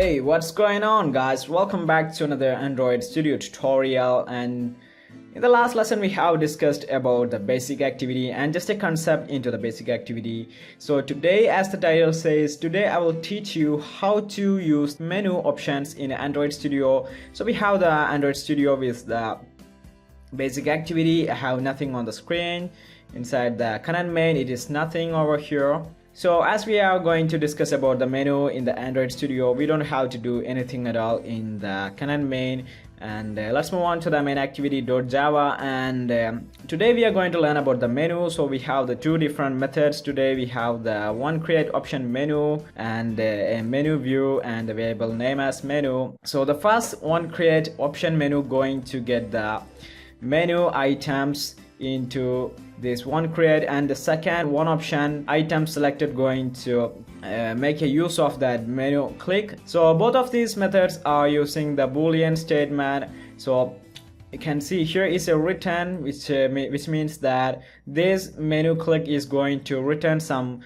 Hey, what's going on, guys? Welcome back to another Android Studio tutorial. And in the last lesson we have discussed about the basic activity and just a concept into the basic activity. So today, as the title says, today I will teach you how to use menu options in Android Studio. So we have the Android Studio with the basic activity. I have nothing on the screen. Inside the command main, it is nothing over here. So as we are going to discuss about the menu in the Android Studio, we don't have to do anything at all in the command main. And let's move on to the MainActivity.java. And today we are going to learn about the menu. So we have the two different methods today. We have the one create option menu and a menu view and the variable name as menu. So the first one create option menu going to get the menu items into this one create, and the second one option item selected going to make a use of that menu click. So both of these methods are using the boolean statement. So you can see here is a return, which means that this menu click is going to return some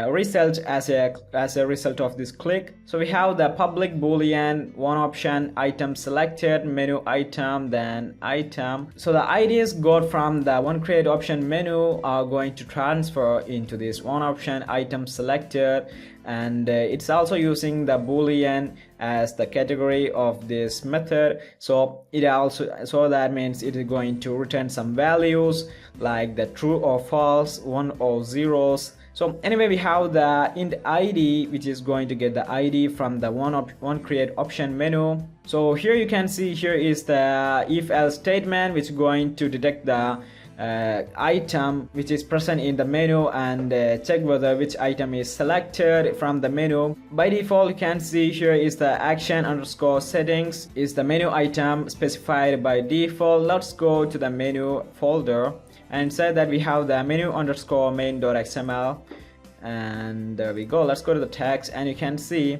result as a result of this click. So we have the public boolean one option item selected menu item then item. So the IDs got from the one create option menu are going to transfer into this one option item selected, and it's also using the boolean as the category of this method. So that means it is going to return some values like the true or false, one or zeros. So anyway, we have the int id, which is going to get the id from the one create option menu. So here you can see here is the if else statement, which is going to detect the item which is present in the menu and check whether which item is selected from the menu. By default, you can see here is the action underscore settings is the menu item specified by default. Let's go to the menu folder and say that we have the menu underscore main.xml, and there we go. Let's go to the text, and you can see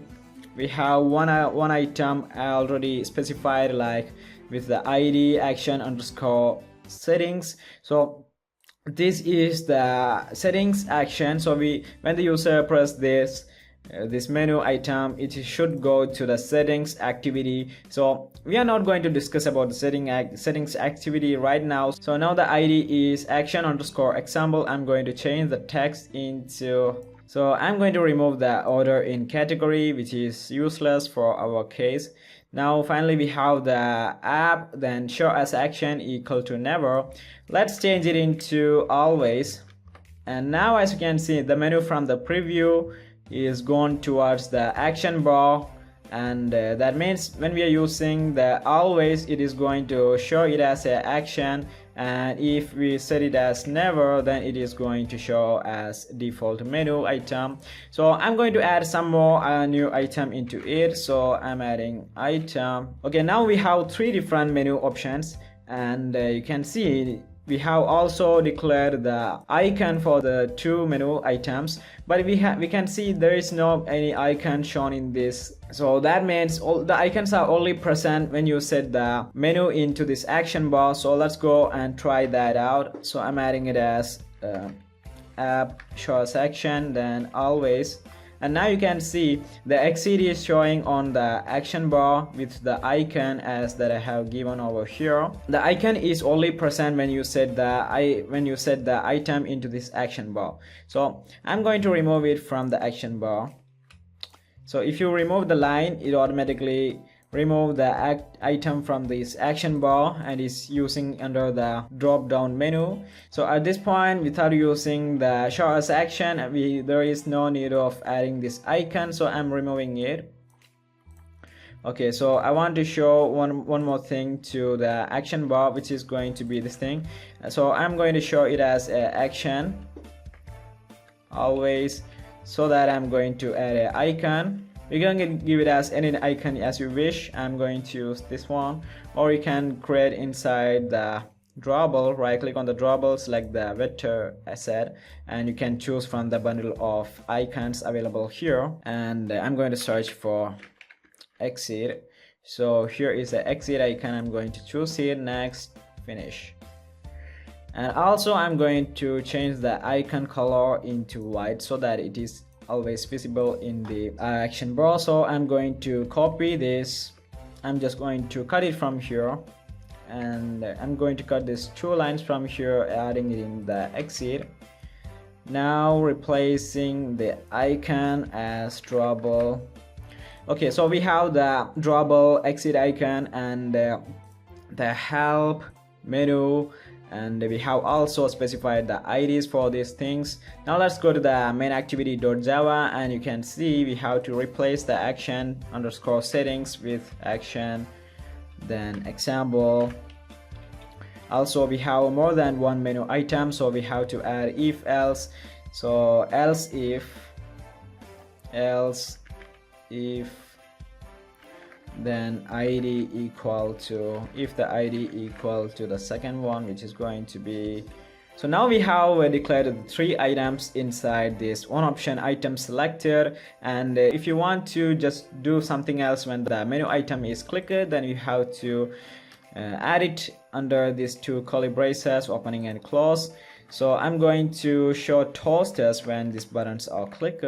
we have one item already specified, like with the id action underscore settings. So this is the settings action. So when the user press this menu item, it should go to the settings activity. So we are not going to discuss about the settings activity right now. So now the id is action underscore example. I'm going to change the text into, so I'm going to remove the order in category, which is useless for our case. Now finally we have the app, then show as action equal to never. Let's change it into always. And now as you can see, the menu from the preview is gone towards the action bar, and that means when we are using the always, it is going to show it as an action, and if we set it as never, then it is going to show as default menu item. So I'm going to add some more new item into it. So I'm adding item. Okay, now we have three different menu options, and you can see we have also declared the icon for the two menu items, but we can see there is no any icon shown in this. So that means all the icons are only present when you set the menu into this action bar. So let's go and try that out. So I'm adding it as app show as action, then always. And now you can see the exit is showing on the action bar with the icon as that I have given over here. The icon is only present when you set the item into this action bar. So I'm going to remove it from the action bar. So if you remove the line, it automatically remove the item from this action bar and is using under the drop down menu. So at this point, without using the show as action, there is no need of adding this icon, so I'm removing it. Okay, so I want to show one more thing to the action bar, which is going to be this thing. So I'm going to show it as a action always, so that I'm going to add an icon. You can give it as any icon as you wish. I'm going to use this one, or you can create inside the drawable. Right click on the drawable, select the vector asset, and you can choose from the bundle of icons available here. And I'm going to search for exit. So here is the exit icon. I'm going to choose it. Next, finish. And also I'm going to change the icon color into white so that it is always visible in the action bar. So I'm going to copy this. I'm just going to cut it from here, and I'm going to cut these 2 lines from here, adding it in the exit. Now replacing the icon as drawable. Okay, so we have the drawable exit icon and the help menu, and we have also specified the IDs for these things. Now let's go to the MainActivity.java, and you can see we have to replace the action underscore settings with action, then example. Also we have more than one menu item, so we have to add if else. So else if then id equal to, if the id equal to the second one, which is going to be. So now we have declared the 3 items inside this one option item selected, and if you want to just do something else when the menu item is clicked, then you have to add it under these 2 curly braces, opening and close. So I'm going to show toasters when these buttons are clicked,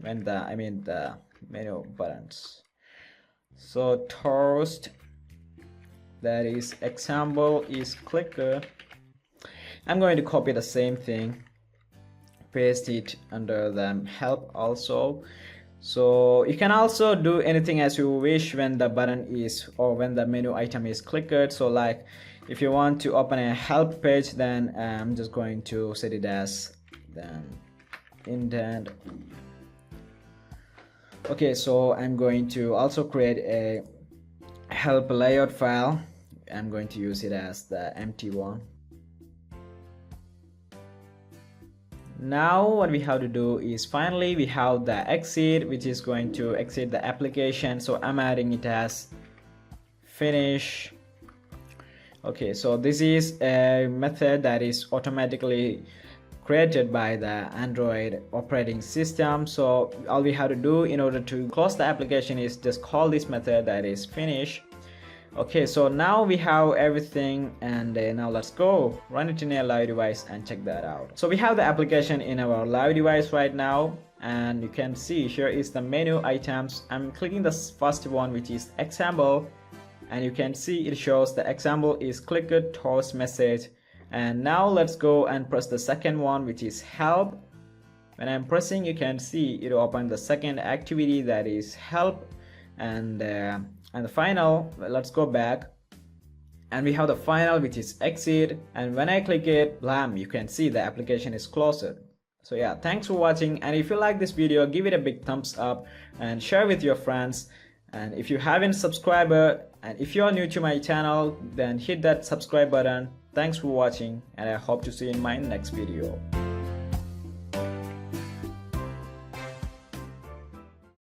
when the menu buttons. So toast, that is example, is clicker. I'm going to copy the same thing, paste it under the help also. So you can also do anything as you wish when the button is, or when the menu item is clicked. So like if you want to open a help page, then I'm just going to set it as then indent. Okay, so I'm going to also create a help layout file. I'm going to use it as the empty one. Now what we have to do is, finally we have the exit, which is going to exit the application. So I'm adding it as finish. Okay, so this is a method that is automatically created by the Android operating system. So all we have to do in order to close the application is just call this method, that is finish. Okay, so now we have everything, and now let's go run it in a live device and check that out. So we have the application in our live device right now, and you can see here is the menu items. I'm clicking the first one, which is example, and you can see it shows the example is clicked toast message. And now let's go and press the second one, which is help. When I'm pressing, you can see it opened the second activity, that is help, and the final, let's go back, and we have the final, which is exit, and when I click it, blam, you can see the application is closed. So yeah, thanks for watching, and if you like this video, give it a big thumbs up and share with your friends. And if you haven't subscribed, and if you are new to my channel, then hit that subscribe button. Thanks for watching, and I hope to see you in my next video.